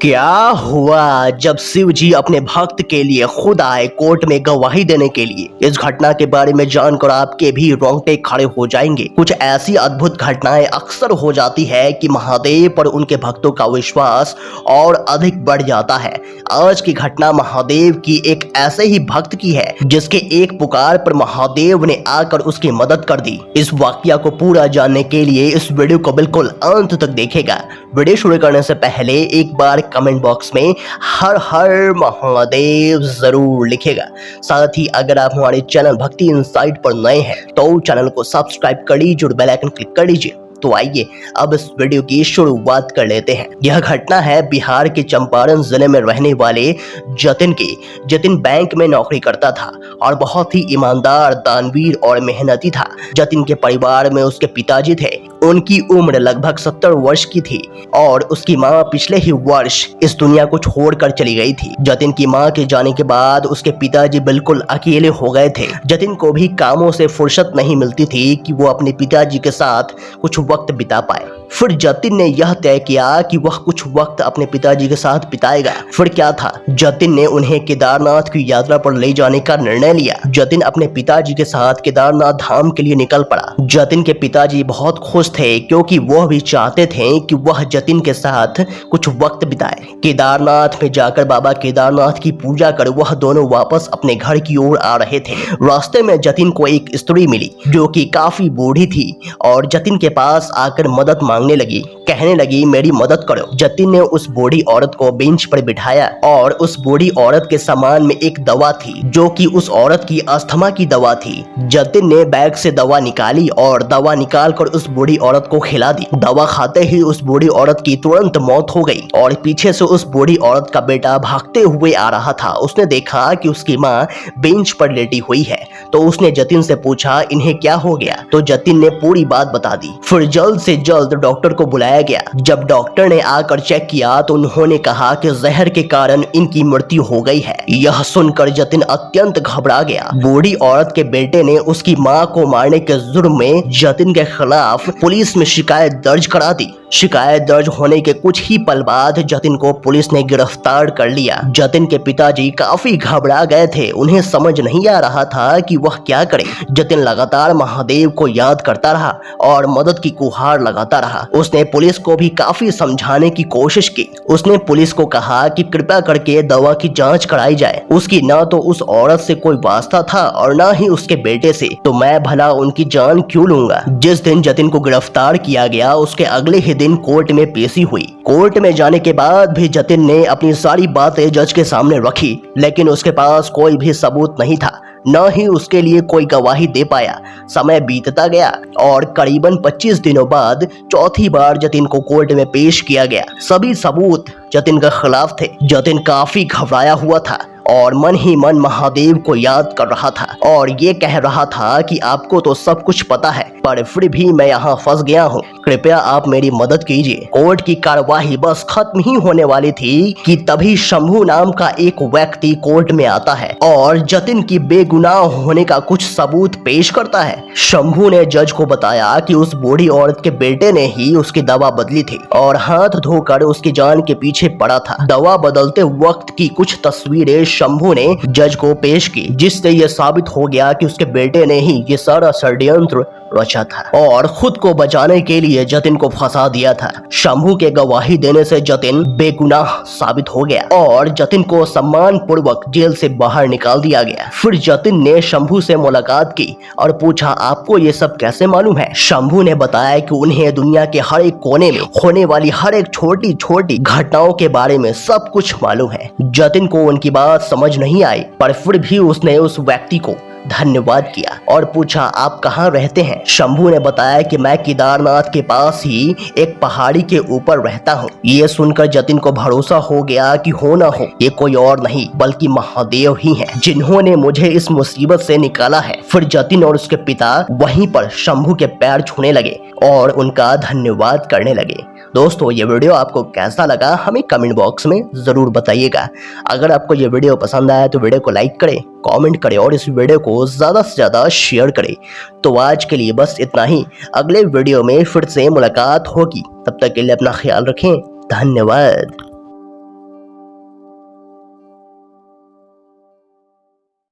क्या हुआ जब शिव जी अपने भक्त के लिए खुद आए कोर्ट में गवाही देने के लिए। इस घटना के बारे में जानकर आपके भी रोंगटे खड़े हो जाएंगे। कुछ ऐसी अद्भुत घटनाएं अक्सर हो जाती है कि महादेव पर उनके भक्तों का विश्वास और अधिक बढ़ जाता है। आज की घटना महादेव की एक ऐसे ही भक्त की है जिसके एक पुकार पर महादेव ने आकर उसकी मदद कर दी। इस वाकया को पूरा जानने के लिए इस वीडियो को बिल्कुल अंत तक देखेगा। वीडियो शुरू करने से पहले एक बार कमेंट बॉक्स में हर हर महादेव जरूर लिखेगा। साथ ही अगर आप हमारे चैनल भक्ति इनसाइट पर नए हैं तो चैनल को सब्सक्राइब कर लीजिए और बेल आइकन क्लिक कर लीजिए। तो आइए अब इस वीडियो की शुरुआत कर लेते हैं। यह घटना है बिहार के चंपारण जिले में रहने वाले जतिन की। जतिन बैंक में नौकरी करता था और बहुत ही ईमानदार, दानवीर और मेहनती था। जतिन के परिवार में उसके पिताजी थे। उनकी उम्र लगभग 70 वर्ष की थी और उसकी माँ पिछले ही वर्ष इस दुनिया को छोड़कर चली गई थी। जतिन की माँ के जाने के बाद उसके पिताजी बिल्कुल अकेले हो गए थे। जतिन को भी कामों से फुर्सत नहीं मिलती थी कि वो अपने पिताजी के साथ कुछ वक्त बिता पाए। फिर जतिन ने यह तय किया कि वह कुछ वक्त अपने पिताजी के साथ बिताएगा। फिर क्या था, जतिन ने उन्हें केदारनाथ की यात्रा पर ले जाने का निर्णय लिया। जतिन अपने पिताजी के साथ केदारनाथ धाम के लिए निकल पड़ा। जतिन के पिताजी बहुत खुश थे क्योंकि वह भी चाहते थे कि वह जतिन के साथ कुछ वक्त बिताए। केदारनाथ में जाकर बाबा केदारनाथ की पूजा कर वह दोनों वापस अपने घर की ओर आ रहे थे। रास्ते में जतिन को एक स्त्री मिली जो कि काफी बूढ़ी थी और जतिन के पास आकर मदद मांगने लगी। कहने लगी, मेरी मदद करो। जतिन ने उस बूढ़ी औरत को बेंच पर बिठाया और उस बूढ़ी औरत के सामान में एक दवा थी जो कि उस औरत की अस्थमा की दवा थी। जतिन ने बैग से दवा निकाली और दवा निकालकर उस बूढ़ी औरत को खिला दी। दवा खाते ही उस बूढ़ी औरत की तुरंत मौत हो गई और पीछे से उस बूढ़ी औरत का बेटा भागते हुए आ रहा था। उसने देखा कि उसकी माँ बेंच पर लेटी हुई है तो उसने जतिन से पूछा, इन्हें क्या हो गया? तो जतिन ने पूरी बात बता दी। फिर जल्द से जल्द डॉक्टर को बुलाया गया। जब डॉक्टर ने आकर चेक किया तो उन्होंने कहा कि जहर के कारण इनकी मृत्यु हो गई है। यह सुनकर जतिन अत्यंत घबरा गया। बूढ़ी औरत के बेटे ने उसकी मां को मारने के जुर्म में जतिन के खिलाफ पुलिस में शिकायत दर्ज करा दी। शिकायत दर्ज होने के कुछ ही पल बाद जतिन को पुलिस ने गिरफ्तार कर लिया। जतिन के पिताजी काफी घबरा गए थे। उन्हें समझ नहीं आ रहा था कि वह क्या करे। जतिन लगातार महादेव को याद करता रहा और मदद की गुहार लगाता रहा। उसने पुलिस को भी काफी समझाने की कोशिश की। उसने पुलिस को कहा कि कृपया करके दवा की जांच कराई जाए। उसकी ना तो उस औरत से कोई वास्ता था और ना ही उसके बेटे से, तो मैं भला उनकी जान क्यों लूंगा। जिस दिन जतिन को गिरफ्तार किया गया उसके अगले ही दिन कोर्ट में पेशी हुई। कोर्ट में जाने के बाद भी जतिन ने अपनी सारी बातें जज के सामने रखी, लेकिन उसके पास कोई भी सबूत नहीं था, न ही उसके लिए कोई गवाही दे पाया। समय बीतता गया और करीबन 25 दिनों बाद चौथी बार जतिन को कोर्ट में पेश किया गया। सभी सबूत जतिन के खिलाफ थे। जतिन काफी घबराया हुआ था और मन ही मन महादेव को याद कर रहा था और ये कह रहा था कि आपको तो सब कुछ पता है, पर फिर भी मैं यहाँ फंस गया हूँ, कृपया आप मेरी मदद कीजिए। कोर्ट की कार्यवाही बस खत्म ही होने वाली थी कि तभी शंभू नाम का एक व्यक्ति कोर्ट में आता है और जतिन की बेगुनाह होने का कुछ सबूत पेश करता है। शंभू ने जज को बताया कि उस बूढ़ी औरत के बेटे ने ही उसकी दवा बदली थी और हाथ धोकर उसकी जान के पीछे पड़ा था। दवा बदलते वक्त की कुछ तस्वीरें शंभू ने जज को पेश की, जिससे यह साबित हो गया कि उसके बेटे ने ही ये सारा षड्यंत्र रचा था और खुद को बचाने के लिए जतिन को फंसा दिया था। शंभू के गवाही देने से जतिन बेगुनाह साबित हो गया और जतिन को सम्मान पूर्वक जेल से बाहर निकाल दिया गया। फिर जतिन ने शंभू से मुलाकात की और पूछा, आपको ये सब कैसे मालूम है? शंभू ने बताया कि उन्हें दुनिया के हर एक कोने में होने वाली हर एक छोटी छोटी घटनाओं के बारे में सब कुछ मालूम है। जतिन को उनकी बात समझ नहीं आई, पर फिर भी उसने उस व्यक्ति को धन्यवाद किया और पूछा, आप कहाँ रहते हैं? शंभू ने बताया कि मैं केदारनाथ के पास ही एक पहाड़ी के ऊपर रहता हूँ। ये सुनकर जतिन को भरोसा हो गया कि हो ना हो ये कोई और नहीं बल्कि महादेव ही हैं, जिन्होंने मुझे इस मुसीबत से निकाला है। फिर जतिन और उसके पिता वहीं पर शंभू के पैर छूने लगे और उनका धन्यवाद करने लगे। दोस्तों, ये वीडियो आपको कैसा लगा हमें कमेंट बॉक्स में जरूर बताइएगा। अगर आपको ये वीडियो पसंद आया तो वीडियो को लाइक करें, कमेंट करें और इस वीडियो को ज़्यादा से ज़्यादा शेयर करें। तो आज के लिए बस इतना ही। अगले वीडियो में फिर से मुलाकात होगी। तब तक के लिए अपना ख्याल रखें। धन्यवाद।